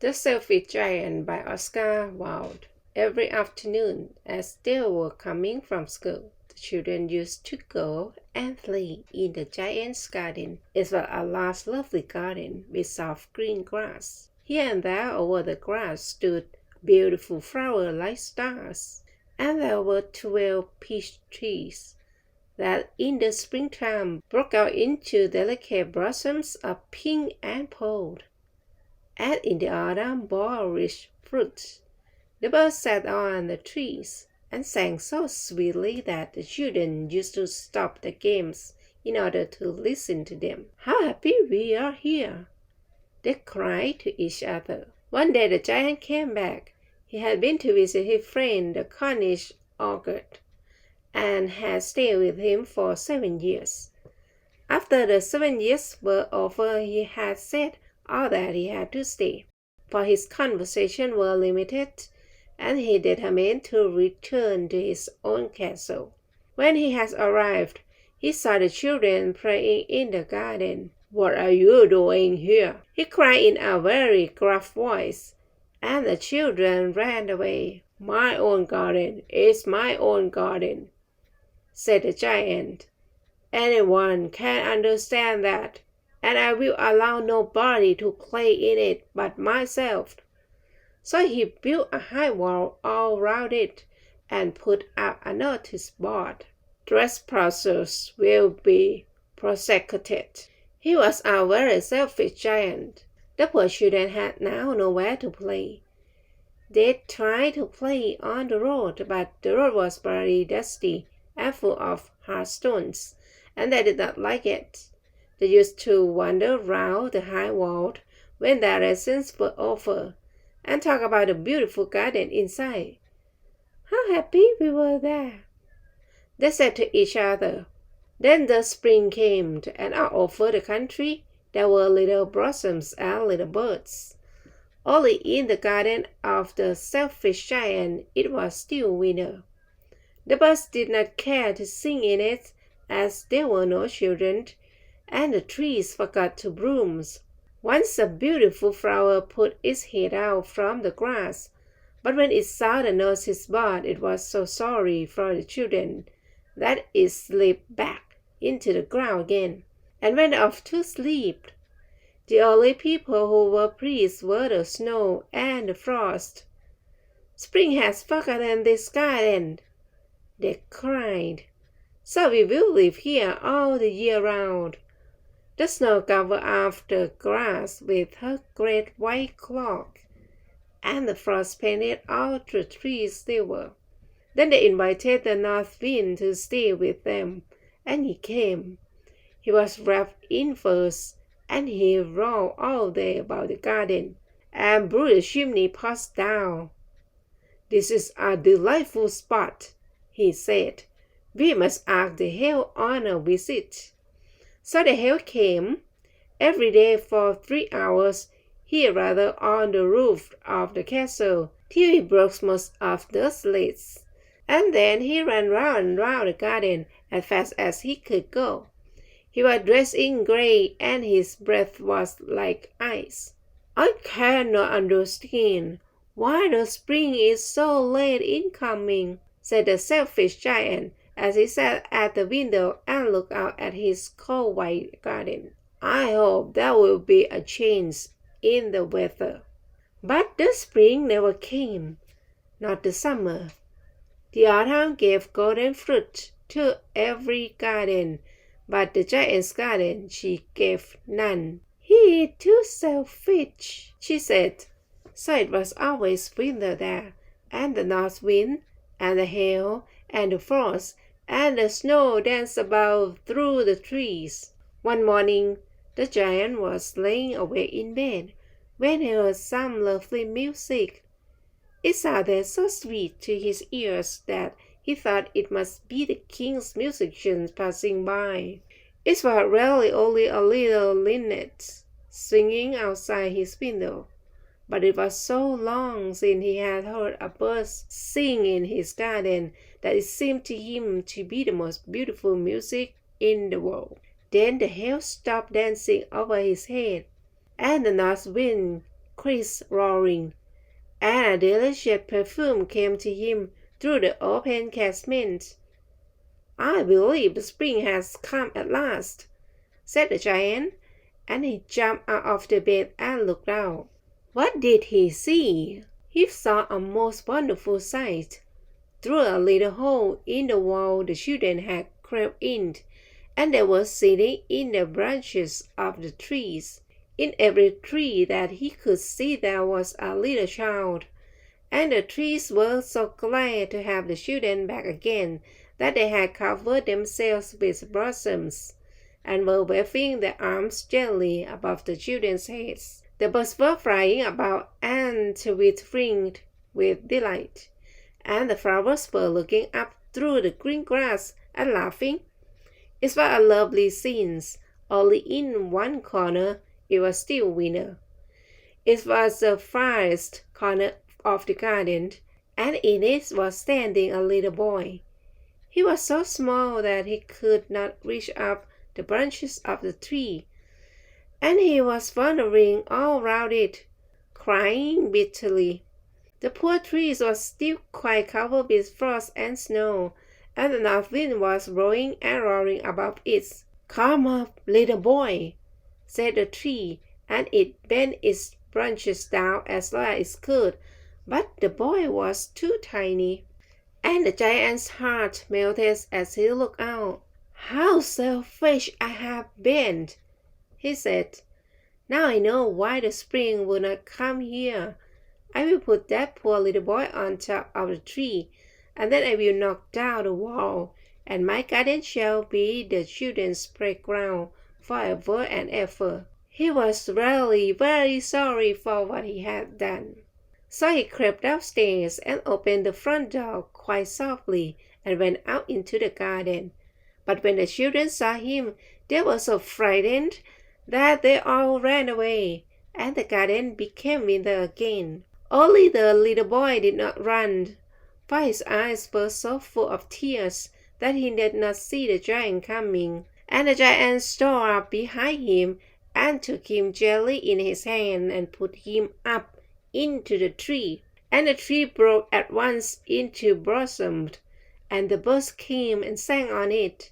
The Selfish Giant by Oscar Wilde. Every afternoon, as they were coming from school, the children used to go and play in the giant's garden. It was a large, lovely garden with soft green grass. Here and there over the grass stood beautiful flowers like stars, and there were 12 peach trees that in the springtime broke out into delicate blossoms of pink and gold, and in the autumn bore rich fruit. The birds sat on the trees and sang so sweetly that the children used to stop the games in order to listen to them. "How happy we are here!" they cried to each other. One day the giant came back. He had been to visit his friend the Cornish ogre, and had stayed with him for 7 years. After the 7 years were over, he had said all that he had to say, for his conversations were limited, and he determined to return to his own castle. When he had arrived, he saw the children playing in the garden. "What are you doing here?" he cried in a very gruff voice, and the children ran away. "My own garden is my own garden," said the giant. "Anyone can understand that, and I will allow nobody to play in it but myself." So he built a high wall all round it and put up a notice board: "Trespassers will be prosecuted." He was a very selfish giant. The poor children had now nowhere to play. They tried to play on the road, but the road was very dusty and full of hard stones, and they did not like it. They used to wander round the high wall when their lessons were over, and talk about the beautiful garden inside. "How happy we were there," they said to each other. Then the spring came, and all over the country there were little blossoms and little birds. Only in the garden of the selfish giant it was still winter. The birds did not care to sing in it, as there were no children, and the trees forgot to bloom. Once a beautiful flower put its head out from the grass, but when it saw the notice board it was so sorry for the children that it slipped back into the ground again, and went off to sleep. The only people who were pleased were the snow and the frost. "Spring has forgotten this garden," they cried, "so we will live here all the year round." The snow covered up the grass with her great white cloak, and the frost painted all the trees silver. Then they invited the north wind to stay with them, and he came. He was wrapped in furs, and he roamed all day about the garden, and blew the chimney pots down. "This is a delightful spot," he said. "We must ask the hail on a visit." So the hail came. Every day for 3 hours he rattled on the roof of the castle till he broke most of the slates, and then he ran round and round the garden as fast as he could go. He was dressed in grey, and his breath was like ice. "I cannot understand why the spring is so late in coming," said the selfish giant, as he sat at the window and looked out at his cold white garden. "I hope there will be a change in the weather." But the spring never came, not the summer. The autumn gave golden fruit to every garden, but the giant's garden she gave none. "He is too selfish," she said. So it was always winter there, and the north wind, and the hail, and the frost, and the snow danced about through the trees. One morning the giant was lying awake in bed when he heard some lovely music. It sounded so sweet to his ears that he thought it must be the king's musicians passing by. It was really only a little linnet singing outside his window, but it was so long since he had heard a bird sing in his garden that it seemed to him to be the most beautiful music in the world. Then the hail stopped dancing over his head, and the north wind crisp roaring, and a delicious perfume came to him through the open casement. "I believe the spring has come at last," said the giant, and he jumped out of the bed and looked out. What did he see? He saw a most wonderful sight. Through a little hole in the wall the children had crept in, and they were sitting in the branches of the trees. In every tree that he could see there was a little child, and the trees were so glad to have the children back again that they had covered themselves with blossoms, and were waving their arms gently above the children's heads. The birds were flying about and twittering with delight, and the flowers were looking up through the green grass and laughing. It was a lovely scene, only in one corner it was still winter. It was the farthest corner of the garden, and in it was standing a little boy. He was so small that he could not reach up the branches of the tree, and he was wandering all round it, crying bitterly. The poor tree was still quite covered with frost and snow, and the north wind was blowing and roaring above it. "Come up, little boy," said the tree, and it bent its branches down as low as it could, but the boy was too tiny, and the giant's heart melted as he looked out. "How selfish I have been," he said. "Now I know why the spring will not come here. I will put that poor little boy on top of the tree, and then I will knock down the wall, and my garden shall be the children's playground forever and ever." He was really very sorry for what he had done. So he crept downstairs and opened the front door quite softly and went out into the garden. But when the children saw him, they were so frightened that they all ran away, and the garden became winter again. Only the little boy did not run, for his eyes were so full of tears that he did not see the giant coming. And the giant stole up behind him and took him gently in his hand and put him up into the tree. And the tree broke at once into blossom, and the birds came and sang on it.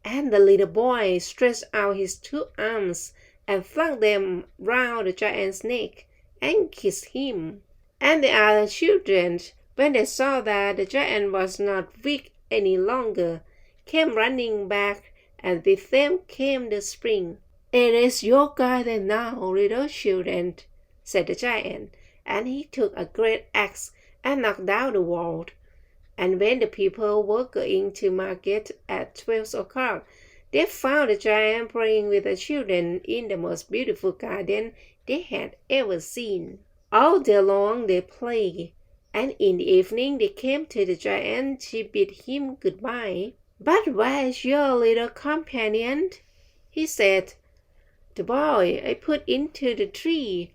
And the little boy stretched out his two arms and flung them round the giant's neck and kissed him. And the other children, when they saw that the giant was not weak any longer, came running back, and with them came the spring. "It is your garden now, little children," said the giant, and he took a great axe and knocked down the wall. And when the people were going to market at 12 o'clock, they found the giant playing with the children in the most beautiful garden they had ever seen. All day long they played, and in the evening they came to the giant to bid him goodbye. "But where is your little companion?" he said. "The boy I put into the tree.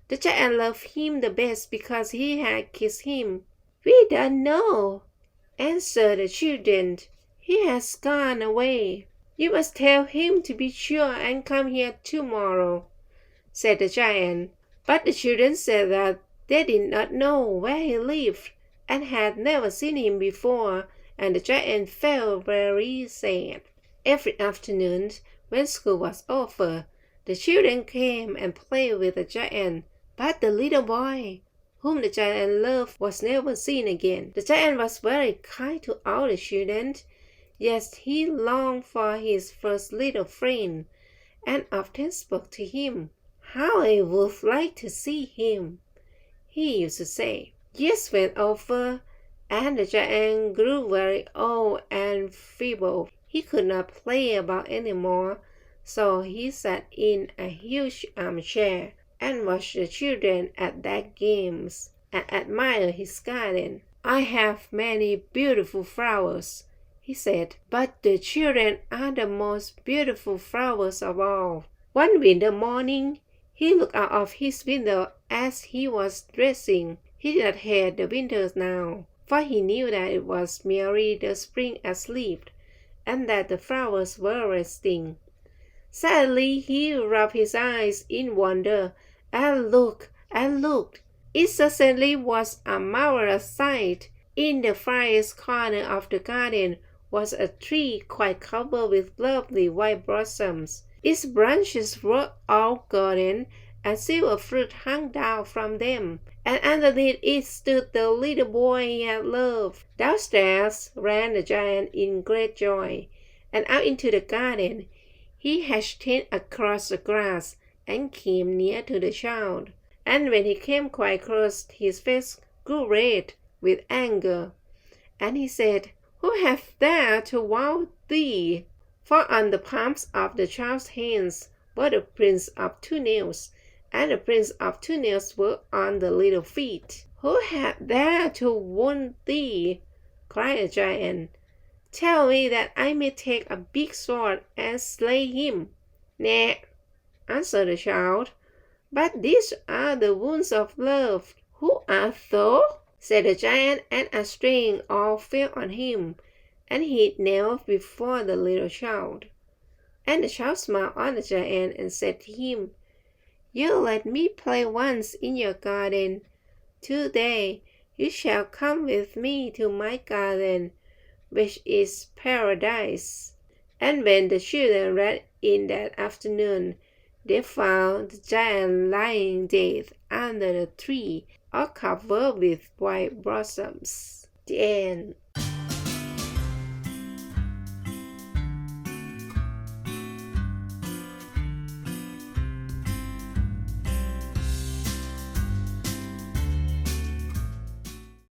The giant loved him the best because he had kissed him." "We don't know," answered the children. "He has gone away." "You must tell him to be sure and come here tomorrow," said the giant. But the children said that they did not know where he lived and had never seen him before, and the giant felt very sad. Every afternoon, when school was over, the children came and played with the giant, but the little boy, whom the giant loved, was never seen again. The giant was very kind to all the children, yet he longed for his first little friend, and often spoke to him. "How I would like to see him," he used to say. Years went over, and the giant grew very old and feeble. He could not play about any more, so he sat in a huge armchair and watched the children at their games and admired his garden. "I have many beautiful flowers," he said, "but the children are the most beautiful flowers of all." One winter morning, he looked out of his window as he was dressing. He did not hear the winter now, for he knew that it was merely the spring asleep, and that the flowers were resting. Suddenly he rubbed his eyes in wonder and looked and looked. It certainly was a marvelous sight. In the farthest corner of the garden was a tree quite covered with lovely white blossoms. Its branches were all golden, and silver fruit hung down from them, and underneath it stood the little boy he had loved. Downstairs ran the giant in great joy, and out into the garden. He hastened across the grass and came near to the child. And when he came quite close, his face grew red with anger. And he said, "Who hath dared to wound thee?" For on the palms of the child's hands were the prints of 2 nails, and the prints of 2 nails were on the little feet. "Who hath dared to wound thee?" cried the giant. "Tell me that I may take a big sword and slay him." "Nay," answered the child, "but these are the wounds of love." "Who art thou?" said the giant, and a string all fell on him, and he knelt before the little child. And the child smiled on the giant and said to him, "You let me play once in your garden. Today you shall come with me to my garden, which is paradise." And when the children ran in that afternoon, they found the giant lying dead under the tree, all covered with white blossoms. The end.